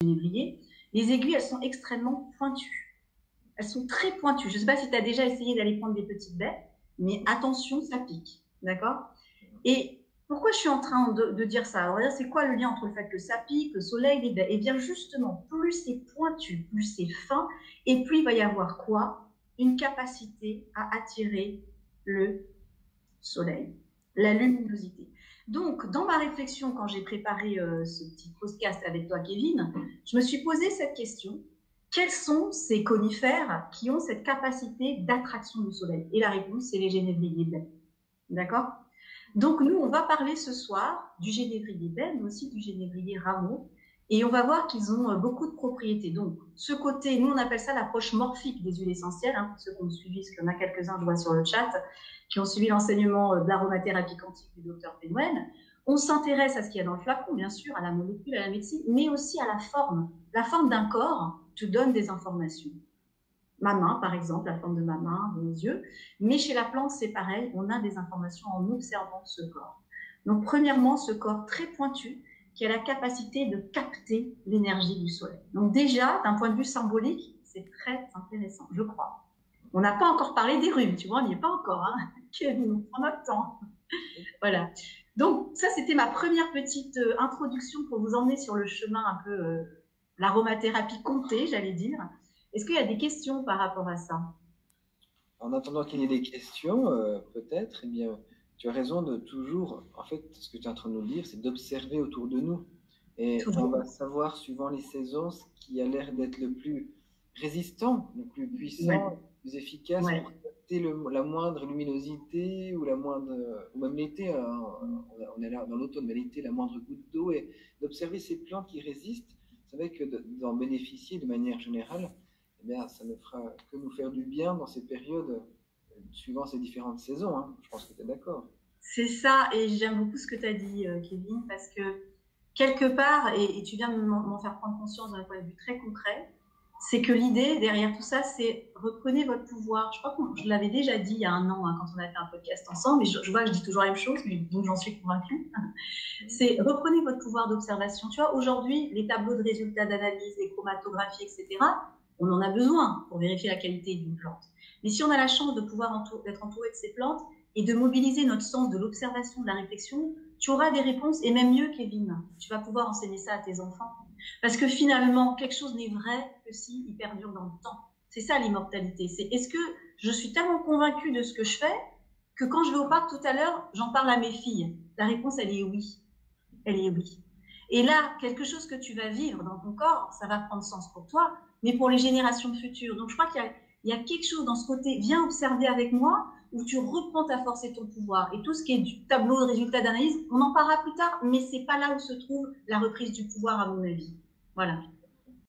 génévrier, les aiguilles, elles sont extrêmement pointues. Elles sont très pointues. Je ne sais pas si tu as déjà essayé d'aller prendre des petites baies, mais attention, ça pique. D'accord? Et pourquoi je suis en train de dire ça? Alors, c'est quoi le lien entre le fait que ça pique, le soleil, les baies? Eh bien, justement, plus c'est pointu, plus c'est fin, et plus il va y avoir quoi? Une capacité à attirer le soleil, la luminosité. Donc, dans ma réflexion, quand j'ai préparé ce petit podcast avec toi, Kevin, je me suis posé cette question. Quels sont ces conifères qui ont cette capacité d'attraction du soleil? Et la réponse, c'est les genévriers baies. D'accord? Donc, nous, on va parler ce soir du genévrier baie, mais aussi du genévrier rameau. Et on va voir qu'ils ont beaucoup de propriétés. Donc, ce côté, nous, on appelle ça l'approche morphique des huiles essentielles. Pour ceux qui ont suivi, parce qu'il y en a quelques-uns, je vois sur le chat, qui ont suivi l'enseignement de l'aromathérapie quantique du docteur Penwen. On s'intéresse à ce qu'il y a dans le flacon, bien sûr, à la molécule, à la médecine, mais aussi à la forme. La forme d'un corps te donne des informations. Ma main, par exemple, la forme de ma main, mes yeux. Mais chez la plante, c'est pareil, on a des informations en observant ce corps. Donc, premièrement, ce corps très pointu qui a la capacité de capter l'énergie du soleil. Donc déjà, d'un point de vue symbolique, c'est très intéressant, je crois. On n'a pas encore parlé des rhumes, tu vois, on n'y est pas encore. Hein. On prend notre temps. Voilà. Donc, ça, c'était ma première petite introduction pour vous emmener sur le chemin un peu l'aromathérapie comptée, j'allais dire. Est-ce qu'il y a des questions par rapport à ça? En attendant qu'il y ait des questions, peut-être, eh bien, tu as raison de toujours, en fait, ce que tu es en train de nous dire, c'est d'observer autour de nous. Et on va savoir, suivant les saisons, ce qui a l'air d'être le plus résistant, le plus puissant, le plus efficace pour capter la moindre luminosité ou la moindre, ou même l'été, on est là dans l'automne, mais l'été, la moindre goutte d'eau, et d'observer ces plantes qui résistent, c'est vrai que d'en bénéficier de manière générale, eh bien, ça ne fera que nous faire du bien dans ces périodes, suivant ces différentes saisons. Hein. Je pense que tu es d'accord. C'est ça, et j'aime beaucoup ce que tu as dit, Kevin, parce que quelque part, et tu viens de m'en faire prendre conscience d'un point de vue très concret, c'est que l'idée derrière tout ça, c'est reprenez votre pouvoir. Je crois que je l'avais déjà dit il y a un an, hein, quand on a fait un podcast ensemble, mais je vois que je dis toujours la même chose, mais donc j'en suis convaincue. C'est reprenez votre pouvoir d'observation. Tu vois, aujourd'hui, les tableaux de résultats d'analyse, les chromatographies, etc., on en a besoin pour vérifier la qualité d'une plante. Mais si on a la chance de pouvoir d'être entouré de ces plantes et de mobiliser notre sens de l'observation, de la réflexion, tu auras des réponses, et même mieux, Kevin, tu vas pouvoir enseigner ça à tes enfants. Parce que finalement, quelque chose n'est vrai que s'il perdure dans le temps. C'est ça l'immortalité. C'est est-ce que je suis tellement convaincue de ce que je fais que quand je vais au parc tout à l'heure, j'en parle à mes filles? La réponse, elle est oui. Elle est oui. Et là, quelque chose que tu vas vivre dans ton corps, ça va prendre sens pour toi, mais pour les générations futures. Donc je crois qu'il y a quelque chose dans ce côté, viens observer avec moi, où tu reprends ta force et ton pouvoir. Et tout ce qui est du tableau de résultats d'analyse, on en parlera plus tard, mais c'est pas là où se trouve la reprise du pouvoir, à mon avis. Voilà.